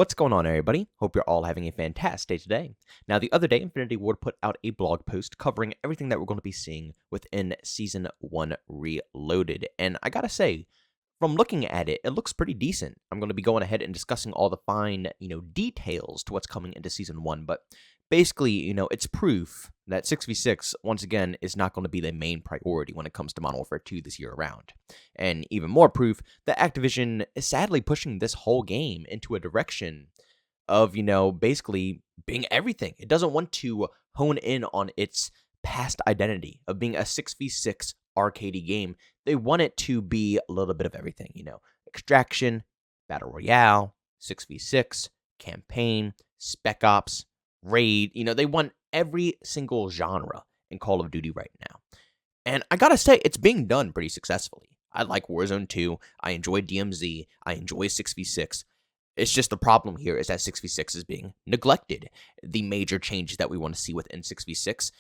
What's going on, everybody? Hope you're all having a fantastic day today. Now, the other day, Infinity Ward put out a blog post covering everything that we're going to be seeing within Season 1 Reloaded. And I gotta say, from looking at it, it looks pretty decent. I'm going to be going ahead and discussing all the fine, details to what's coming into Season 1. But basically, it's proof that 6v6, once again, is not going to be the main priority when it comes to Modern Warfare 2 this year around. And even more proof that Activision is sadly pushing this whole game into a direction of, basically being everything. It doesn't want to hone in on its past identity of being a 6v6 arcadey game. They want it to be a little bit of everything, extraction, battle royale, 6v6, campaign, spec ops, raid. They want every single genre in Call of Duty right now. And I gotta say, it's being done pretty successfully. I like Warzone 2, I enjoy DMZ, I enjoy 6v6. It's just the problem here is that 6v6 is being neglected. The major changes that we want to see within 6v6,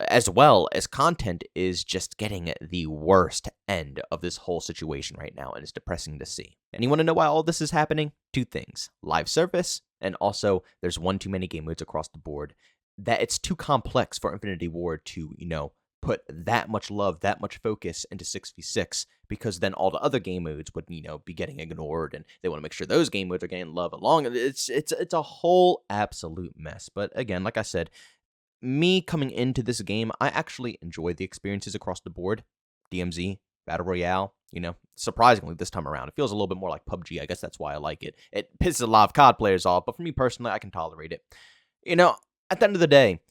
as well as content, is just getting the worst end of this whole situation right now, and it's depressing to see. And you want to know why all this is happening? Two things: live service, and also there's one too many game modes across the board, that it's too complex for Infinity Ward to, put that much love, that much focus into 6v6, because then all the other game modes would, be getting ignored, and they want to make sure those game modes are getting love along. It's a whole absolute mess. But again, like I said, me coming into this game, I actually enjoy the experiences across the board. DMZ, Battle Royale, surprisingly this time around, it feels a little bit more like PUBG. I guess that's why I like it. It pisses a lot of COD players off, but for me personally, I can tolerate it. At the end of the day,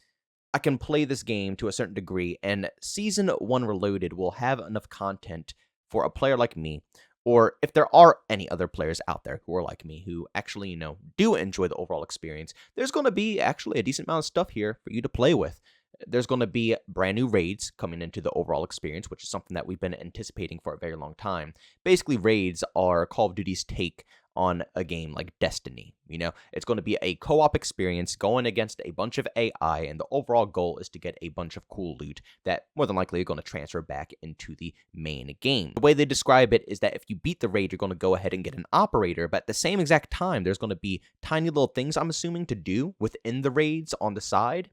I can play this game to a certain degree, and Season 1 Reloaded will have enough content for a player like me, or if there are any other players out there who are like me, who actually, do enjoy the overall experience, there's going to be actually a decent amount of stuff here for you to play with. There's going to be brand new raids coming into the overall experience, which is something that we've been anticipating for a very long time. Basically, raids are Call of Duty's take on a game like Destiny. It's going to be a co-op experience going against a bunch of AI, and the overall goal is to get a bunch of cool loot that more than likely are going to transfer back into the main game. The way they describe it is that if you beat the raid, you're going to go ahead and get an operator, but at the same exact time, there's going to be tiny little things, I'm assuming, to do within the raids on the side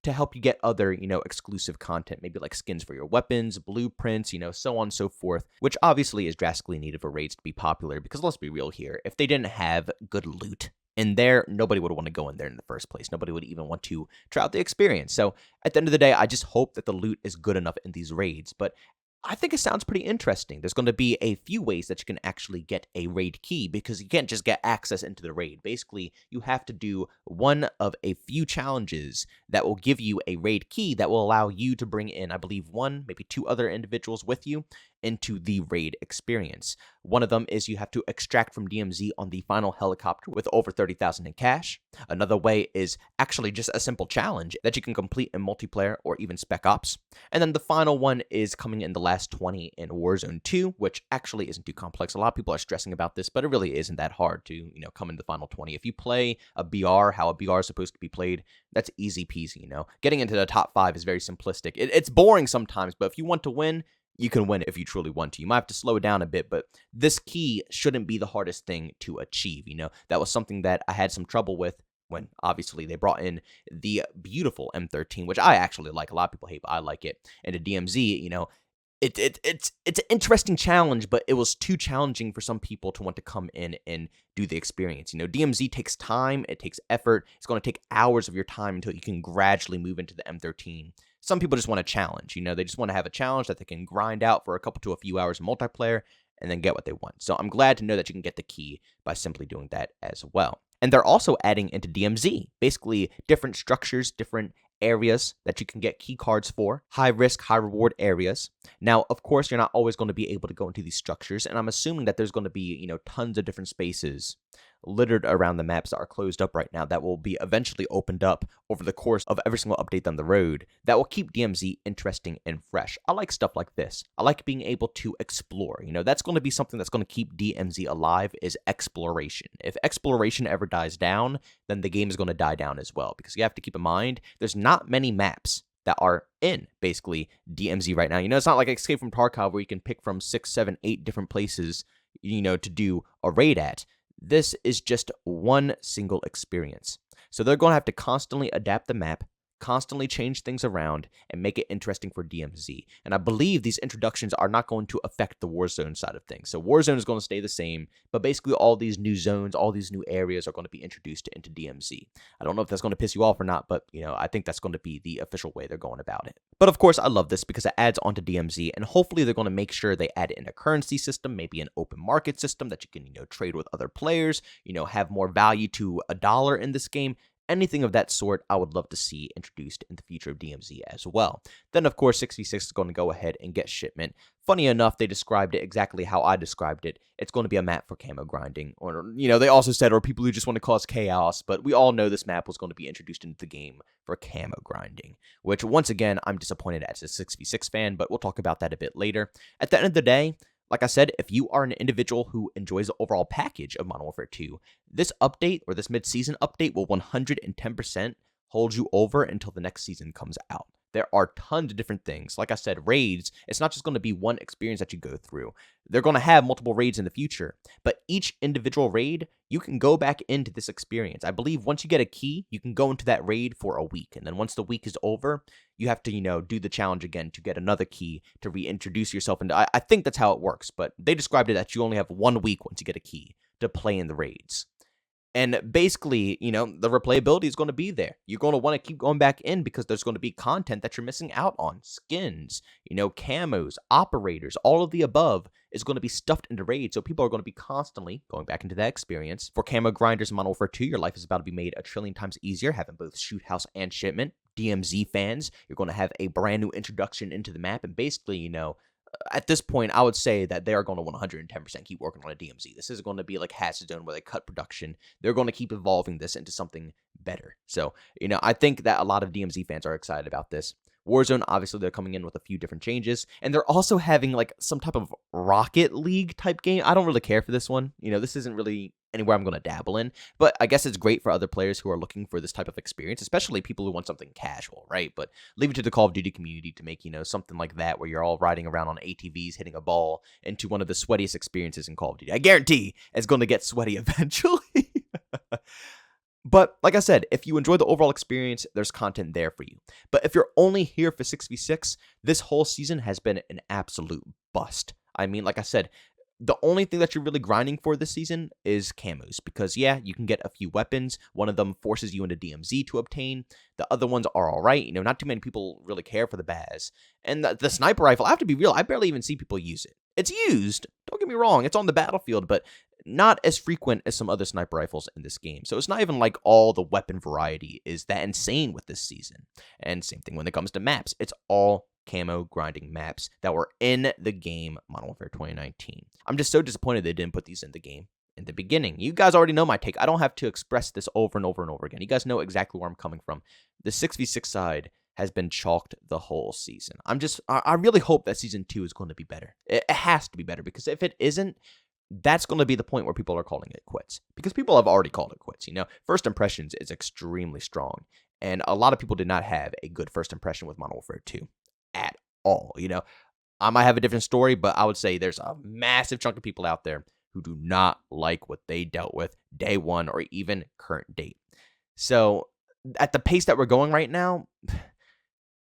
to help you get other, exclusive content, maybe like skins for your weapons, blueprints, so on and so forth, which obviously is drastically needed for raids to be popular, because let's be real here, if they didn't have good loot in there, nobody would want to go in there in the first place. Nobody would even want to try out the experience. So at the end of the day, I just hope that the loot is good enough in these raids, but I think it sounds pretty interesting. There's going to be a few ways that you can actually get a raid key, because you can't just get access into the raid. Basically, you have to do one of a few challenges that will give you a raid key that will allow you to bring in, I believe, one, maybe two other individuals with you into the raid experience. One of them is you have to extract from DMZ on the final helicopter with over 30,000 in cash. Another way is actually just a simple challenge that you can complete in multiplayer or even spec ops. And then the final one is coming in the last 20 in Warzone 2, which actually isn't too complex. A lot of people are stressing about this, but it really isn't that hard to, come in the final 20. If you play a BR, how a BR is supposed to be played, that's easy peasy, Getting into the top 5 is very simplistic. It's boring sometimes, but if you want to win, you can win it if you truly want to. You might have to slow it down a bit, but this key shouldn't be the hardest thing to achieve. That was something that I had some trouble with when obviously they brought in the beautiful M13, which I actually like. A lot of people hate, but I like it. And the DMZ, it's an interesting challenge, but it was too challenging for some people to want to come in and do the experience. DMZ takes time, it takes effort. It's going to take hours of your time until you can gradually move into the M13. Some people just want a challenge. They just want to have a challenge that they can grind out for a couple to a few hours in multiplayer and then get what they want. So I'm glad to know that you can get the key by simply doing that as well. And they're also adding into DMZ, basically different structures, different areas that you can get key cards for, high risk, high reward areas. Now, of course, you're not always going to be able to go into these structures, and I'm assuming that there's going to be, tons of different spaces littered around the maps that are closed up right now that will be eventually opened up over the course of every single update down the road that will keep DMZ interesting and fresh. I like stuff like this. I like being able to explore. That's going to be something that's going to keep DMZ alive, is exploration. If exploration ever dies down, then the game is going to die down as well, because you have to keep in mind there's not many maps that are in basically DMZ right now. It's not like Escape from Tarkov where you can pick from 6, 7, 8 different places, to do a raid at. This is just one single experience. So they're going to have to constantly adapt the map, constantly change things around, and make it interesting for DMZ. And I believe these introductions are not going to affect the Warzone side of things. So Warzone is going to stay the same, but basically all these new zones, all these new areas are going to be introduced into DMZ. I don't know if that's going to piss you off or not, but I think that's going to be the official way they're going about it. But of course, I love this because it adds on to DMZ, and hopefully they're going to make sure they add in a currency system, maybe an open market system that you can, trade with other players, have more value to a dollar in this game. Anything of that sort, I would love to see introduced in the future of DMZ as well. Then, of course, 6v6 is going to go ahead and get shipment. Funny enough, they described it exactly how I described it. It's going to be a map for camo grinding. Or, they also said, or people who just want to cause chaos. But we all know this map was going to be introduced into the game for camo grinding. Which, once again, I'm disappointed as a 6v6 fan, but we'll talk about that a bit later. At the end of the day, like I said, if you are an individual who enjoys the overall package of Modern Warfare 2, this update or this mid-season update will 110% hold you over until the next season comes out. There are tons of different things. Like I said, raids, it's not just going to be one experience that you go through. They're going to have multiple raids in the future, but each individual raid, you can go back into this experience. I believe once you get a key, you can go into that raid for a week, and then once the week is over, you have to, do the challenge again to get another key to reintroduce yourself. And I think that's how it works, but they described it that you only have 1 week once you get a key to play in the raids. And basically, the replayability is going to be there. You're going to want to keep going back in because there's going to be content that you're missing out on. Skins, camos, operators, all of the above is going to be stuffed into raids. So people are going to be constantly going back into that experience. For camo grinders in Modern Warfare 2, your life is about to be made a trillion times easier, having both shoot house and shipment. DMZ fans, you're going to have a brand new introduction into the map. And basically, at this point, I would say that they are going to 110% keep working on a DMZ. This isn't going to be like Hatchet Zone where they cut production. They're going to keep evolving this into something better. So, I think that a lot of DMZ fans are excited about this. Warzone, obviously, they're coming in with a few different changes. And they're also having like some type of Rocket League type game. I don't really care for this one. This isn't really anywhere I'm going to dabble in. But I guess it's great for other players who are looking for this type of experience, especially people who want something casual, right? But leave it to the Call of Duty community to make, something like that where you're all riding around on ATVs, hitting a ball into one of the sweatiest experiences in Call of Duty. I guarantee it's going to get sweaty eventually. But like I said, if you enjoy the overall experience, there's content there for you. But if you're only here for 6v6, this whole season has been an absolute bust. I mean, like I said, the only thing that you're really grinding for this season is camos. Because, yeah, you can get a few weapons. One of them forces you into DMZ to obtain. The other ones are all right. Not too many people really care for the Baz. And the sniper rifle, I have to be real, I barely even see people use it. It's used, don't get me wrong, it's on the battlefield, but not as frequent as some other sniper rifles in this game. So it's not even like all the weapon variety is that insane with this season. And same thing when it comes to maps. It's all camo grinding maps that were in the game Modern Warfare 2019. I'm just so disappointed they didn't put these in the game in the beginning. You guys already know my take. I don't have to express this over and over and over again. You guys know exactly where I'm coming from. The 6v6 side has been chalked the whole season. I really hope that season 2 is going to be better. It has to be better, because if it isn't, that's going to be the point where people are calling it quits. Because people have already called it quits. First impressions is extremely strong. And a lot of people did not have a good first impression with Modern Warfare 2 at all. I might have a different story, but I would say there's a massive chunk of people out there who do not like what they dealt with day one or even current date. So at the pace that we're going right now,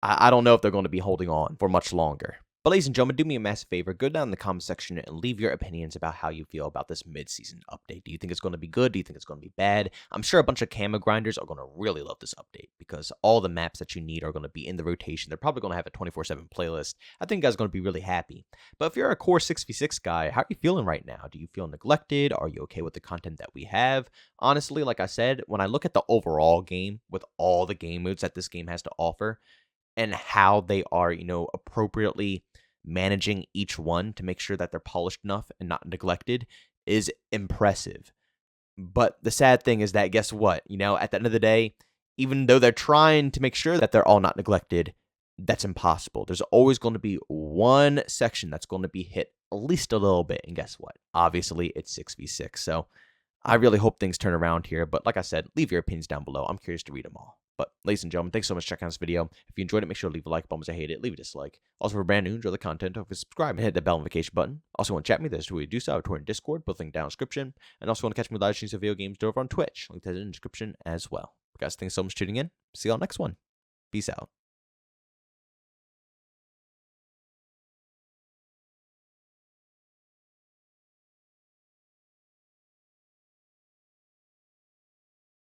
I don't know if they're going to be holding on for much longer. But ladies and gentlemen, do me a massive favor. Go down in the comment section and leave your opinions about how you feel about this mid-season update. Do you think it's going to be good? Do you think it's going to be bad? I'm sure a bunch of camo grinders are going to really love this update, because all the maps that you need are going to be in the rotation. They're probably going to have a 24/7 playlist. I think you guys are going to be really happy. But if you're a core 6v6 guy, how are you feeling right now? Do you feel neglected? Are you okay with the content that we have? Honestly, like I said, when I look at the overall game with all the game modes that this game has to offer, and how they are, appropriately managing each one to make sure that they're polished enough and not neglected, is impressive. But the sad thing is that, guess what? At the end of the day, even though they're trying to make sure that they're all not neglected, that's impossible. There's always going to be one section that's going to be hit at least a little bit. And guess what? Obviously, it's 6v6. So I really hope things turn around here. But like I said, leave your opinions down below. I'm curious to read them all. But, ladies and gentlemen, thanks so much for checking out this video. If you enjoyed it, make sure to leave a like button. If you hate it, leave a dislike. Also, for brand new, enjoy the content, don't forget to subscribe and hit the bell notification button. Also, want to chat with me, there's a way to do so. Twitter and Discord, both linked down in the description. And also, want to catch me live streams of video games over on Twitch, linked in the description as well. Guys, thanks so much for tuning in. See you all next one. Peace out.